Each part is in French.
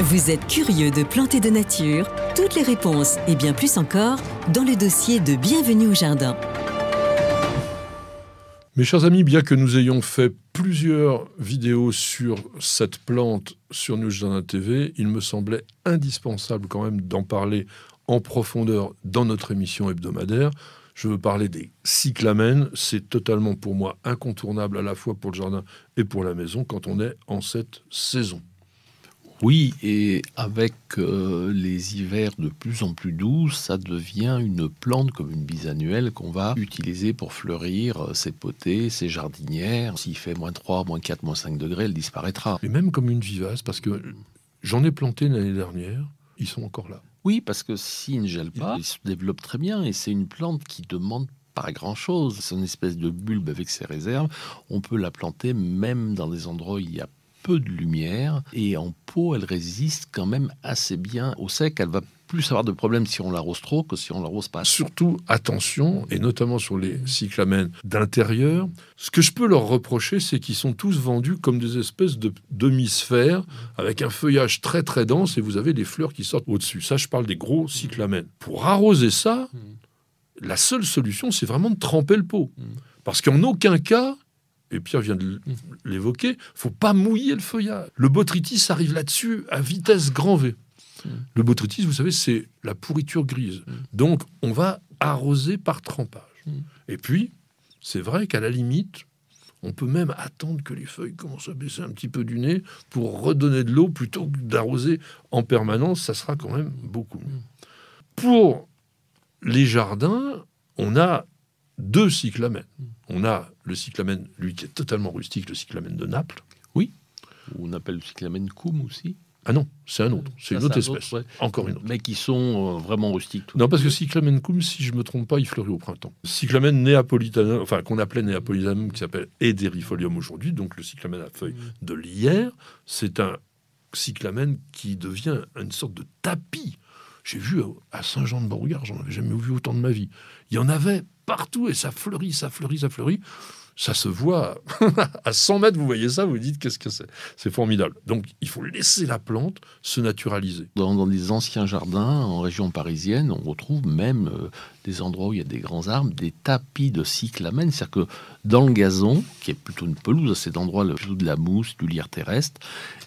Vous êtes curieux de planter de nature? Toutes les réponses et bien plus encore dans le dossier de Bienvenue au jardin. Mes chers amis, bien que nous ayons fait plusieurs vidéos sur cette plante sur News Jardin TV, il me semblait indispensable quand même d'en parler en profondeur dans notre émission hebdomadaire. Je veux parler des cyclamènes. C'est totalement pour moi incontournable à la fois pour le jardin et pour la maison quand on est en cette saison. Oui, et avec les hivers de plus en plus doux, ça devient une plante comme une bisannuelle qu'on va utiliser pour fleurir ses potées, ses jardinières. S'il fait -3, -4, -5 degrés, elle disparaîtra. Et même comme une vivace, parce que j'en ai planté l'année dernière, ils sont encore là. Oui, parce que s'il ne gèle pas, il se développe très bien et c'est une plante qui demande pas grand-chose. C'est une espèce de bulbe avec ses réserves. On peut la planter même dans des endroits où il y a peu de lumière et en pot, elle résiste quand même assez bien au sec. Elle va plus avoir de problèmes si on l'arrose trop que si on l'arrose pas. Surtout, attention, et notamment sur les cyclamènes d'intérieur, ce que je peux leur reprocher, c'est qu'ils sont tous vendus comme des espèces de demi-sphères avec un feuillage très très dense et vous avez des fleurs qui sortent au-dessus. Ça, je parle des gros cyclamènes. Pour arroser ça, la seule solution, c'est vraiment de tremper le pot. Parce qu'en aucun cas, et Pierre vient de l'évoquer, il ne faut pas mouiller le feuillage. Le botrytis arrive là-dessus à vitesse grand V. Le botrytis, vous savez, c'est la pourriture grise. Donc, on va arroser par trempage. Et puis, c'est vrai qu'à la limite, on peut même attendre que les feuilles commencent à baisser un petit peu du nez pour redonner de l'eau plutôt que d'arroser en permanence. Ça sera quand même beaucoup mieux. Pour les jardins, on a 2 cyclamènes. On a le cyclamène, lui, qui est totalement rustique, le cyclamène de Naples. Oui, on appelle le cyclamène coum aussi. Ah non, c'est un autre. C'est une autre espèce. Ouais. Encore une autre. Mais qui sont vraiment rustiques. Non, parce que cyclamen cum, si je ne me trompe pas, il fleurit au printemps. Cyclamen neapolitanum, enfin qu'on appelait neapolitanum, qui s'appelle Ederifolium aujourd'hui, donc le cyclamen à feuilles de lierre, c'est un cyclamen qui devient une sorte de tapis. J'ai vu à Saint-Jean-de-Beauregard, j'en avais jamais vu autant de ma vie. Il y en avait partout et ça fleurit, ça fleurit, ça fleurit. Ça se voit à 100 mètres, vous voyez ça, vous vous dites qu'est-ce que c'est. C'est formidable. Donc, il faut laisser la plante se naturaliser. Dans des anciens jardins en région parisienne, on retrouve même des endroits où il y a des grands arbres, des tapis de cyclamène. C'est-à-dire que dans le gazon, qui est plutôt une pelouse, à cet endroit, plutôt de la mousse, du lierre terrestre,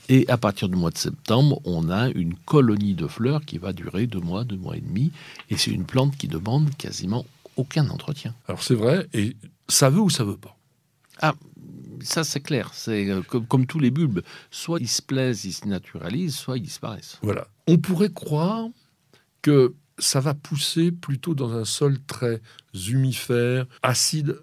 et à partir du mois de septembre, on a une colonie de fleurs qui va durer 2 mois, 2 mois et demi. Et c'est une plante qui demande quasiment aucun entretien. Alors, c'est vrai, et ça veut ou ça veut pas. Ah, ça c'est clair, c'est comme tous les bulbes, soit ils se plaisent, ils se naturalisent, soit ils disparaissent. Voilà. On pourrait croire que ça va pousser plutôt dans un sol très humifère, acide.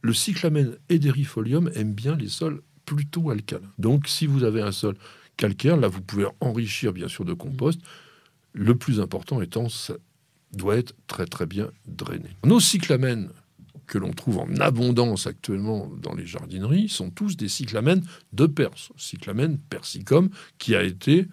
Le cyclamen Ederifolium aime bien les sols plutôt alcalins. Donc si vous avez un sol calcaire, là vous pouvez enrichir bien sûr de compost. Le plus important étant, ça doit être très très bien drainé. Nos cyclamènes que l'on trouve en abondance actuellement dans les jardineries sont tous des cyclamènes de Perse. Cyclamen persicum qui a été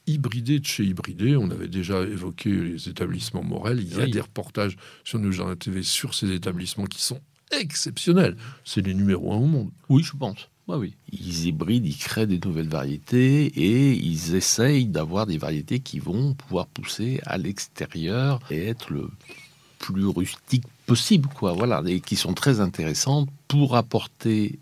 hybridé de chez hybridé. On avait déjà évoqué les établissements Morel. Il y a des reportages sur News Jardin TV sur ces établissements qui sont exceptionnels. C'est les numéros 1 au monde. Oui, je pense. Oui. Ils hybrident, ils créent des nouvelles variétés et ils essayent d'avoir des variétés qui vont pouvoir pousser à l'extérieur et être le plus rustique possible, quoi. Voilà, et qui sont très intéressantes pour apporter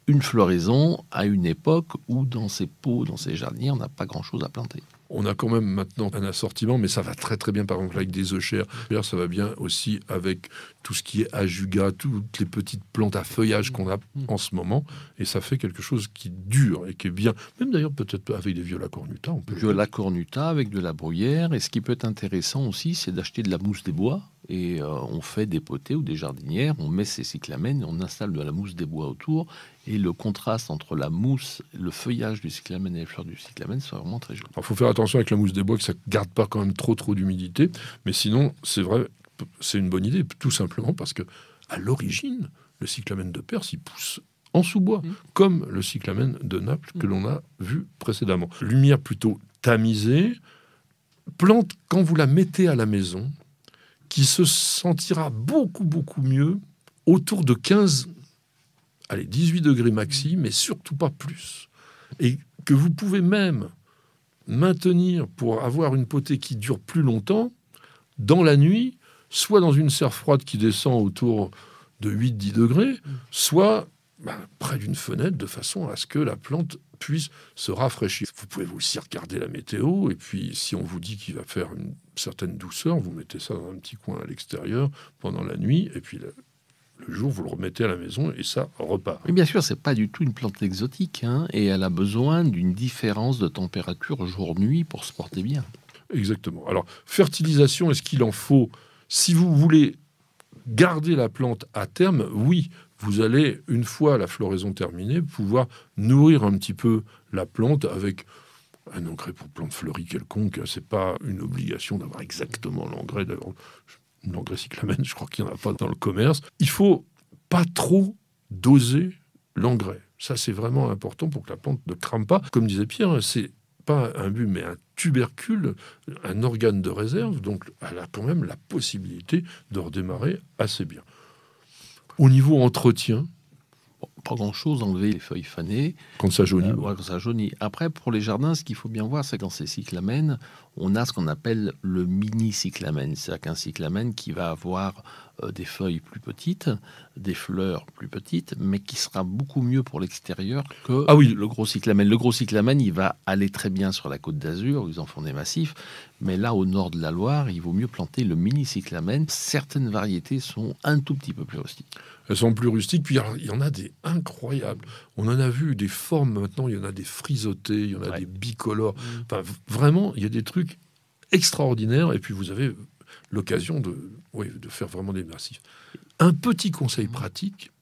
une floraison à une époque où dans ces pots, dans ces jardiniers, on n'a pas grand-chose à planter. On a quand même maintenant un assortiment, mais ça va très très bien par exemple avec des œufs chers. Ça va bien aussi avec tout ce qui est ajuga, toutes les petites plantes à feuillage qu'on a en ce moment. Et ça fait quelque chose qui dure et qui est bien. Même d'ailleurs peut-être avec des viola cornuta. Viola cornuta avec de la bruyère. Et ce qui peut être intéressant aussi, c'est d'acheter de la mousse des bois. Et on fait des potées ou des jardinières, on met ces cyclamènes, on installe de la mousse des bois autour, et le contraste entre la mousse, le feuillage du cyclamène et les fleurs du cyclamène, c'est vraiment très joli. Il faut faire attention avec la mousse des bois que ça ne garde pas quand même trop d'humidité, mais sinon, c'est vrai, c'est une bonne idée, tout simplement parce que à l'origine, le cyclamène de Perse, il pousse en sous-bois, comme le cyclamène de Naples que l'on a vu précédemment. Lumière plutôt tamisée, plante quand vous la mettez à la maison, qui se sentira beaucoup, beaucoup mieux autour de 18 degrés maxi, mais surtout pas plus. Et que vous pouvez même maintenir pour avoir une potée qui dure plus longtemps dans la nuit, soit dans une serre froide qui descend autour de 8-10 degrés, soit près d'une fenêtre, de façon à ce que la plante puisse se rafraîchir. Vous pouvez aussi regarder la météo, et puis si on vous dit qu'il va faire une certaine douceur, vous mettez ça dans un petit coin à l'extérieur pendant la nuit, et puis le jour, vous le remettez à la maison, et ça repart. Mais bien sûr, c'est pas du tout une plante exotique, hein, et elle a besoin d'une différence de température jour-nuit pour se porter bien. Exactement. Alors, fertilisation, est-ce qu'il en faut? Si vous voulez garder la plante à terme, oui, vous allez, une fois la floraison terminée, pouvoir nourrir un petit peu la plante avec un engrais pour plante fleurie quelconque. C'est pas une obligation d'avoir exactement l'engrais. L'engrais cyclamène, je crois qu'il n'y en a pas dans le commerce. Il faut pas trop doser l'engrais. Ça, c'est vraiment important pour que la plante ne crame pas. Comme disait Pierre, c'est pas un bulbe, mais un tubercule, un organe de réserve. Donc, elle a quand même la possibilité de redémarrer assez bien. Au niveau entretien, pas grand-chose, enlever les feuilles fanées. Quand ça jaunit. Quand ça jaunit. Après, pour les jardins, ce qu'il faut bien voir, c'est que dans ces cyclamènes, on a ce qu'on appelle le mini-cyclamène. C'est-à-dire qu'un cyclamène qui va avoir des feuilles plus petites, des fleurs plus petites, mais qui sera beaucoup mieux pour l'extérieur que le gros cyclamène. Le gros cyclamène, il va aller très bien sur la Côte d'Azur, où ils en font des massifs, mais là, au nord de la Loire, il vaut mieux planter le mini-cyclamène. Certaines variétés sont un tout petit peu plus rustiques. Elles sont plus rustiques, puis il y en a des incroyables. On en a vu des formes maintenant, il y en a des frisottés, il y en a des bicolores. Enfin, vraiment, il y a des trucs extraordinaires, et puis vous avez l'occasion de faire vraiment des massifs. Un petit conseil pratique,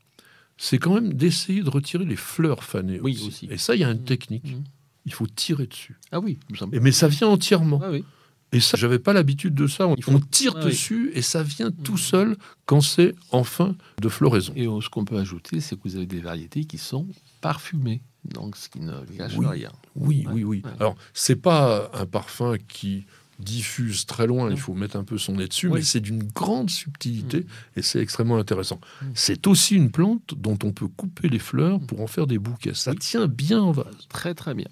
c'est quand même d'essayer de retirer les fleurs fanées aussi. Et ça, il y a une technique. Il faut tirer dessus. Ah oui. Mais ça vient entièrement. Ah oui. Et ça, j'avais pas l'habitude de ça. On tire dessus et ça vient tout seul quand c'est en fin de floraison. Et ce qu'on peut ajouter, c'est que vous avez des variétés qui sont parfumées, donc ce qui ne gâche rien. Oui. Alors, c'est pas un parfum qui diffuse très loin, il faut mettre un peu son nez dessus, mais c'est d'une grande subtilité et c'est extrêmement intéressant. C'est aussi une plante dont on peut couper les fleurs pour en faire des bouquets. Ça tient bien en vase. Très très bien.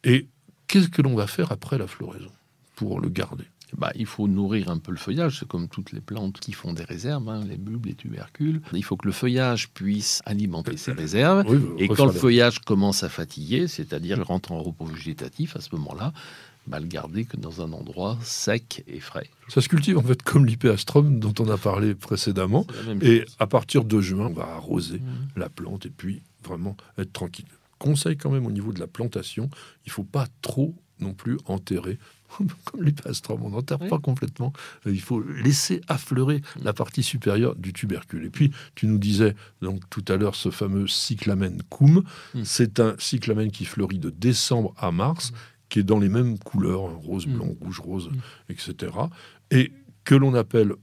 Et qu'est-ce que l'on va faire après la floraison pour le garder? Il faut nourrir un peu le feuillage, c'est comme toutes les plantes qui font des réserves, les bulbes, les tubercules. Il faut que le feuillage puisse alimenter ces réserves. Et quand le feuillage commence à fatiguer, c'est-à-dire rentre en repos végétatif, à ce moment-là, le garder que dans un endroit sec et frais. Ça se cultive en fait comme l'hypéastrum dont on a parlé précédemment. Et à partir de juin, on va arroser la plante et puis vraiment être tranquille. Conseil quand même au niveau de la plantation, il ne faut pas trop non plus enterrer. Comme l'hypéastrum, on n'enterre pas complètement. Il faut laisser affleurer la partie supérieure du tubercule. Et puis, tu nous disais donc tout à l'heure ce fameux cyclamen cum. C'est un cyclamen qui fleurit de décembre à mars, qui est dans les mêmes couleurs, rose, blanc, rouge, rose, etc. Et que l'on appelle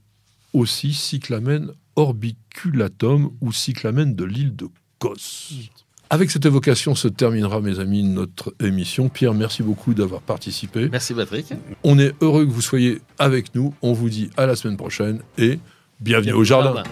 aussi cyclamen orbiculatum ou cyclamen de l'île de Kos. Avec cette évocation se terminera, mes amis, notre émission. Pierre, merci beaucoup d'avoir participé. Merci Patrick. On est heureux que vous soyez avec nous. On vous dit à la semaine prochaine et bienvenue au jardin.